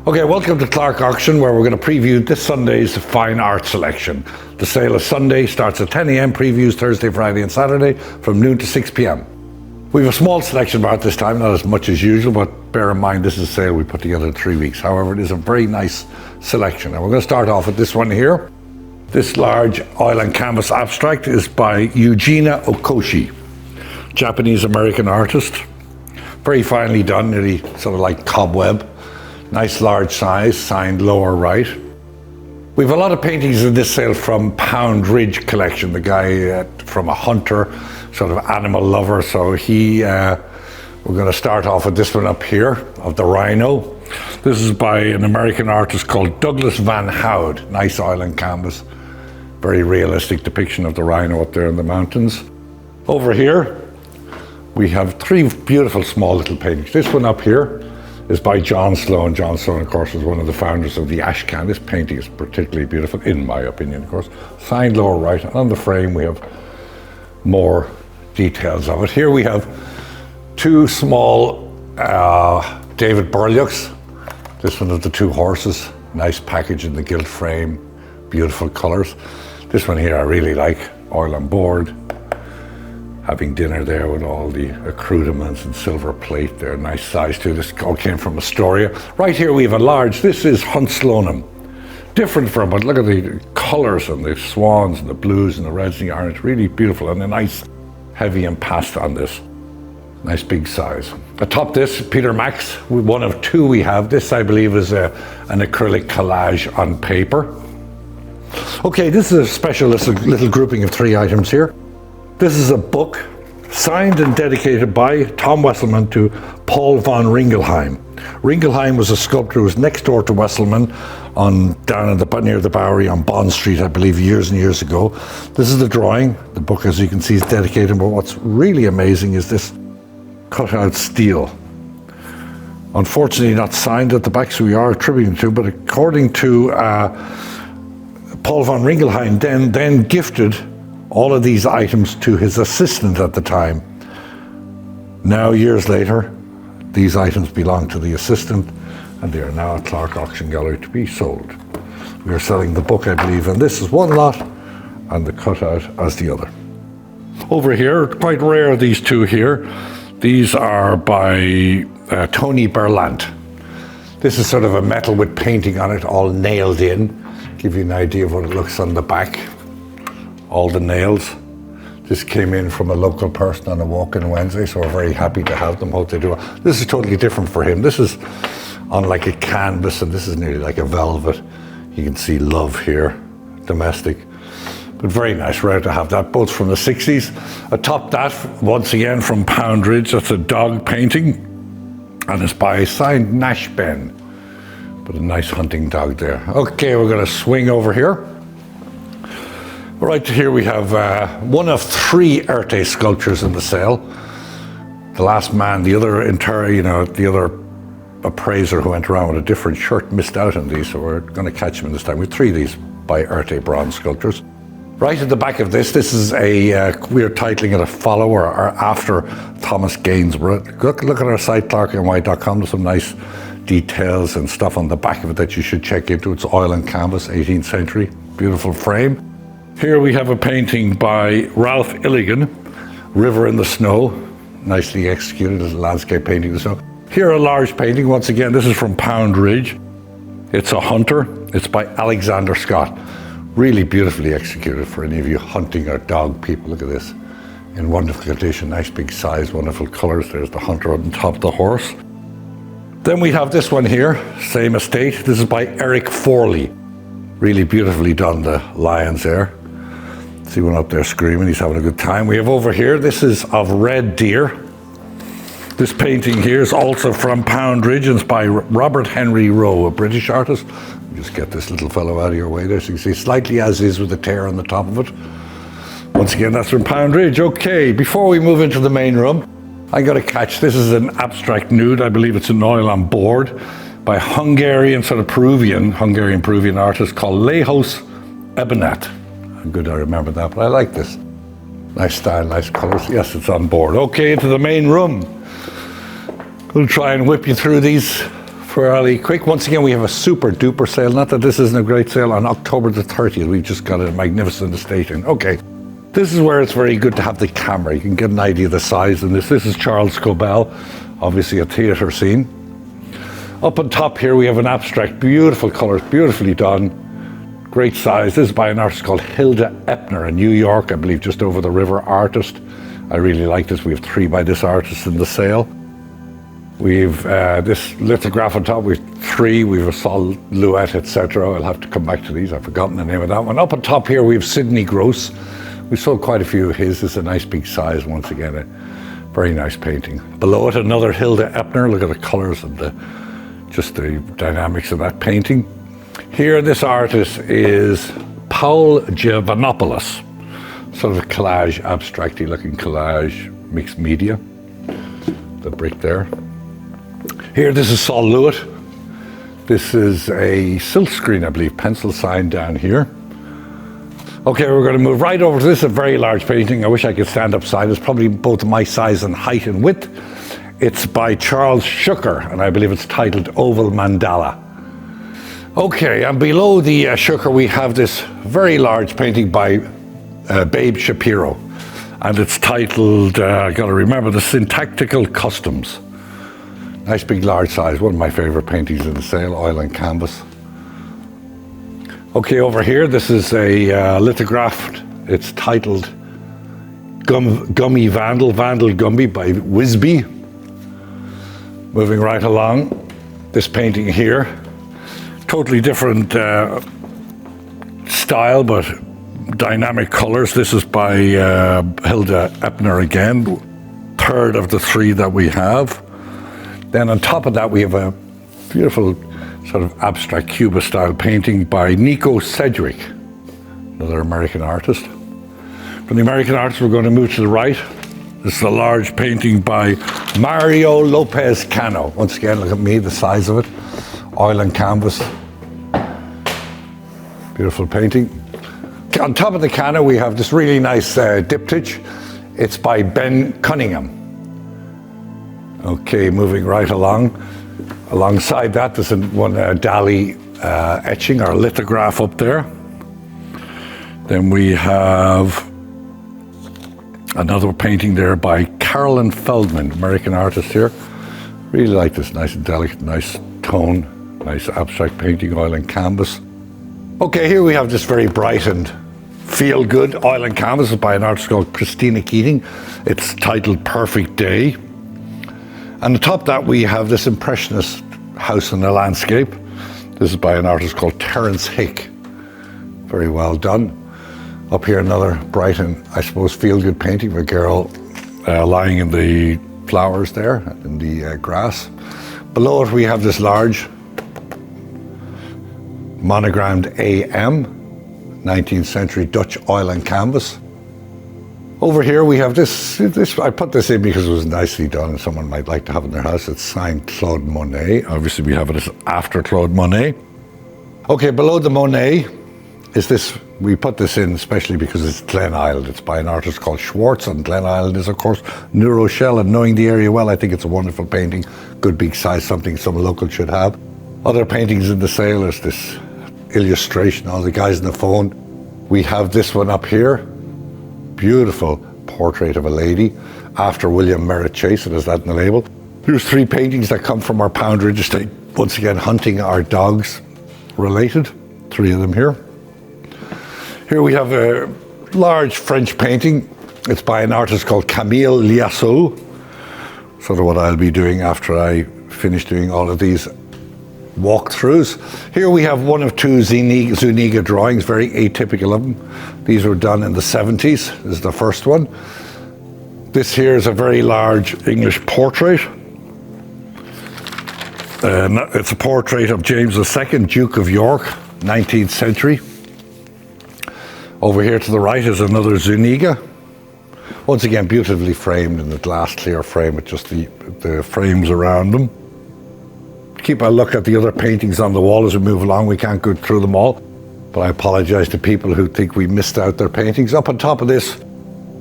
Okay, welcome to Clarke Auction, where we're going to preview this Sunday's fine art selection. The sale is Sunday, starts at 10 a.m, previews Thursday, Friday and Saturday from noon to 6 p.m. We have a small selection of art this time, not as much as usual, but bear in mind this is a sale we put together in 3 weeks. However, it is a very nice selection. And we're going to start off with this one here. This large oil and canvas abstract is by Eugenia Okoshi, Japanese-American artist. Very finely done, nearly sort of like cobweb. Nice large size, signed lower right. We have a lot of paintings in this sale from Pound Ridge collection, the guy from a hunter, sort of animal lover. So we're going to start off with this one up here of the rhino. This is by an American artist called Douglas Van Houde. Nice oil and canvas, very realistic depiction of the rhino up there in the mountains. Over here, we have three beautiful small little paintings. This one up here is by John Sloan. John Sloan, of course, was one of the founders of the Ashcan. This painting is particularly beautiful, in my opinion, of course. Signed lower right, and on the frame we have more details of it. Here we have two small David Burlucks. This one of the two horses. Nice package in the gilt frame, beautiful colors. This one here I really like, oil on board. Having dinner there with all the accoutrements and silver plate there, nice size too. This all came from Astoria. Right here we have a large, this is Huntsloanum. Different from, but look at the colors and the swans and the blues and the reds and the orange, really beautiful, and a nice heavy impaste on this. Nice big size. Atop this, Peter Max, one of two we have. This I believe is an acrylic collage on paper. Okay, this is a special little grouping of three items here. This is a book signed and dedicated by Tom Wesselmann to Paul von Ringelheim. Ringelheim was a sculptor who was next door to Wesselmann down near the Bowery on Bond Street, I believe, years and years ago. This is the drawing. The book, as you can see, is dedicated, but what's really amazing is this cut-out steel. Unfortunately not signed at the back, so we are attributing to, but according to Paul von Ringelheim, then gifted all of these items to his assistant at the time. Now, years later, these items belong to the assistant, and they are now at Clarke Auction Gallery to be sold. We are selling the book, I believe, and this is one lot, and the cutout as the other. Over here, quite rare, these two here. These are by Tony Berlant. This is sort of a metal with painting on it, all nailed in. Give you an idea of what it looks on the back. All the nails. This came in from a local person on a walk-in Wednesday, so we're very happy to have them. Hope they do. This is totally different for him. This is on like a canvas, and this is nearly like a velvet. You can see love here, domestic. But very nice, rare to have that, both from the 60s. Atop that, once again from Pound Ridge, that's a dog painting, and it's by signed Nash Ben. But a nice hunting dog there. Okay, we're going to swing over here. Right here we have one of three Erte sculptures in the sale. The last man, the other appraiser who went around with a different shirt missed out on these, so we're going to catch him this time. We have three of these by Erte bronze sculptures. Right at the back of this is we're titling it a follower or after Thomas Gainsborough. Look at our site, clarkeny.com. There's some nice details and stuff on the back of it that you should check into. It's oil and canvas, 18th century, beautiful frame. Here we have a painting by Ralph Illigan, River in the Snow, nicely executed as a landscape painting in the snow. Here a large painting, once again, this is from Pound Ridge. It's a hunter, it's by Alexander Scott. Really beautifully executed for any of you hunting or dog people. Look at this, in wonderful condition, nice big size, wonderful colors. There's the hunter on top of the horse. Then we have this one here, same estate. This is by Eric Foley. Really beautifully done, the lions there. See one up there screaming, he's having a good time. We have over here, this is of Red Deer. This painting here is also from Pound Ridge, and it's by Robert Henry Rowe, a British artist. Just get this little fellow out of your way there, so you can see slightly as is with the tear on the top of it. Once again, that's from Pound Ridge. Okay, before we move into the main room, I got to catch, this is an abstract nude, I believe it's an oil on board, by Hungarian Peruvian artist called Lejos Ebenat. Good, I remember that, but I like this. Nice style, nice colors. Yes, it's on board. Okay, into the main room. We'll try and whip you through these fairly quick. Once again, we have a super duper sale. Not that this isn't a great sale. On October the 30th, we just got a magnificent estate in. Okay, this is where it's very good to have the camera. You can get an idea of the size of this. This is Charles Cobell, obviously a theatre scene. Up on top here, we have an abstract, beautiful colours, beautifully done, great size. This is by an artist called Hilda Epner in New York, I believe just over the river, artist. I really like this. We have 3 by this artist in the sale. We've this lithograph on top, we've 3, we've a silhouette, etc. I'll have to come back to these, I've forgotten the name of that one. Up on top here, we have Sidney Gross. We sold quite a few of his. This is a nice big size, once again, a very nice painting. Below it, another Hilda Epner. Look at the colours and just the dynamics of that painting. Here, this artist is Paul Giovanopoulos. Sort of a collage, abstracty looking collage, mixed media. The brick there. Here, this is Sol Lewitt. This is a silk screen, I believe, pencil sign down here. Okay, we're going to move right over to this, a very large painting. I wish I could stand upside. It's probably both my size and height and width. It's by Charles Schucker, and I believe it's titled Oval Mandala. Okay, and below the Schucker, we have this very large painting by Babe Shapiro, and it's titled, I got to remember, The Syntactical Customs. Nice big large size, one of my favorite paintings in the sale, oil and canvas. Okay, over here, this is a lithograph. It's titled Gummy Vandal, Vandal Gumby by Wisby. Moving right along, this painting here, totally different style, but dynamic colors. This is by Hilda Epner again, 3rd of the 3 that we have. Then on top of that, we have a beautiful sort of abstract Cubist style painting by Nico Sedgwick, another American artist. From the American artist, we're going to move to the right. This is a large painting by Mario Lopez Cano. Once again, look at me, the size of it. Oil and canvas. Beautiful painting. On top of the Cano, we have this really nice diptych. It's by Ben Cunningham. Okay, moving right along. Alongside that, there's one Dali etching or lithograph up there. Then we have another painting there by Carolyn Feldman, American artist here. Really like this, nice and delicate, nice tone, nice abstract painting, oil and canvas. Okay, here we have this very bright and feel-good oil and canvas by an artist called Christina Keating. It's titled Perfect Day. And atop that we have this impressionist house in the landscape. This is by an artist called Terence Hick. Very well done. Up here another bright and, I suppose, feel-good painting of a girl lying in the flowers there, in the grass. Below it we have this large monogrammed AM, 19th century Dutch oil and canvas. Over here we have this, I put this in because it was nicely done and someone might like to have it in their house. It's signed Claude Monet. Obviously we have it as after Claude Monet. Okay, below the Monet is this, we put this in especially because it's Glen Island. It's by an artist called Schwartz, and Glen Island is of course New Rochelle, and knowing the area well, I think it's a wonderful painting, good big size, something some local should have. Other paintings in the sale, there's this illustration, all the guys on the phone. We have this one up here, beautiful portrait of a lady after William Merritt Chase, it has that in the label. Here's 3 paintings that come from our Pound Ridge estate, once again hunting our dogs related, 3 of them here. Here we have a large French painting. It's by an artist called Camille Liassou. Sort of what I'll be doing after I finish doing all of these walkthroughs. Here we have one of 2 Zuniga drawings, very atypical of them. These were done in the 70s. This is the first one. This here is a very large English portrait. It's a portrait of James II, Duke of York, 19th century. Over here to the right is another Zuniga. Once again, beautifully framed in the glass clear frame with just the frames around them. Keep a look at the other paintings on the wall as we move along. We can't go through them all, but I apologize to people who think we missed out their paintings. Up on top of this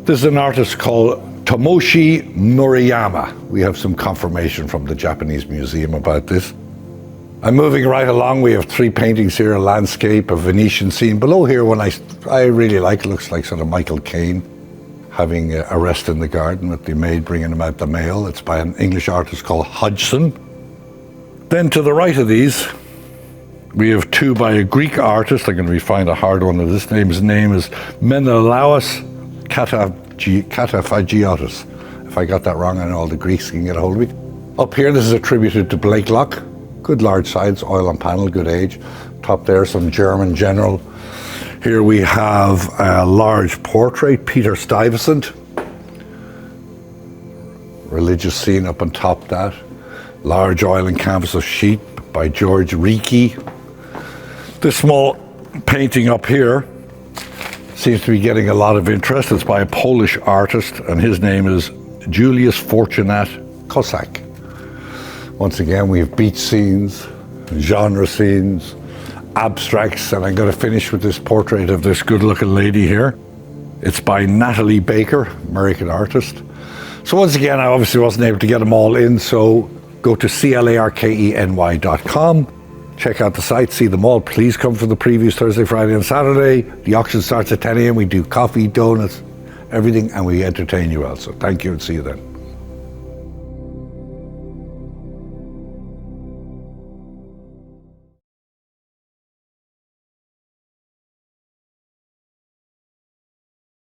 is an artist called Tomoshi Muriyama. We have some confirmation from the Japanese museum about this. I'm moving right along. We have 3 paintings here, a landscape, a Venetian scene. Below here, one I really like, it looks like sort of Michael Caine having a rest in the garden with the maid bringing him out the mail. It's by an English artist called Hodgson. Then to the right of these, we have 2 by a Greek artist. I'm going to find a hard one. His name is Menelaos Katafagiotis. If I got that wrong, I know all the Greeks can get a hold of me. Up here, this is attributed to Blakelock. Good large size, oil on panel, good age. Top there, some German general. Here we have a large portrait, Peter Stuyvesant. Religious scene up on top that. Large oil and canvas of Sheep by George Ricci. This small painting up here seems to be getting a lot of interest. It's by a Polish artist, and his name is Julius Fortunat Kosak. Once again, we have beach scenes, genre scenes, abstracts, and I'm going to finish with this portrait of this good-looking lady here. It's by Natalie Baker, American artist. So once again, I obviously wasn't able to get them all in, so go to clarkeny.com, check out the site, see them all. Please come for the previews Thursday, Friday, and Saturday. The auction starts at 10 a.m. We do coffee, donuts, everything, and we entertain you also. Thank you, and see you then.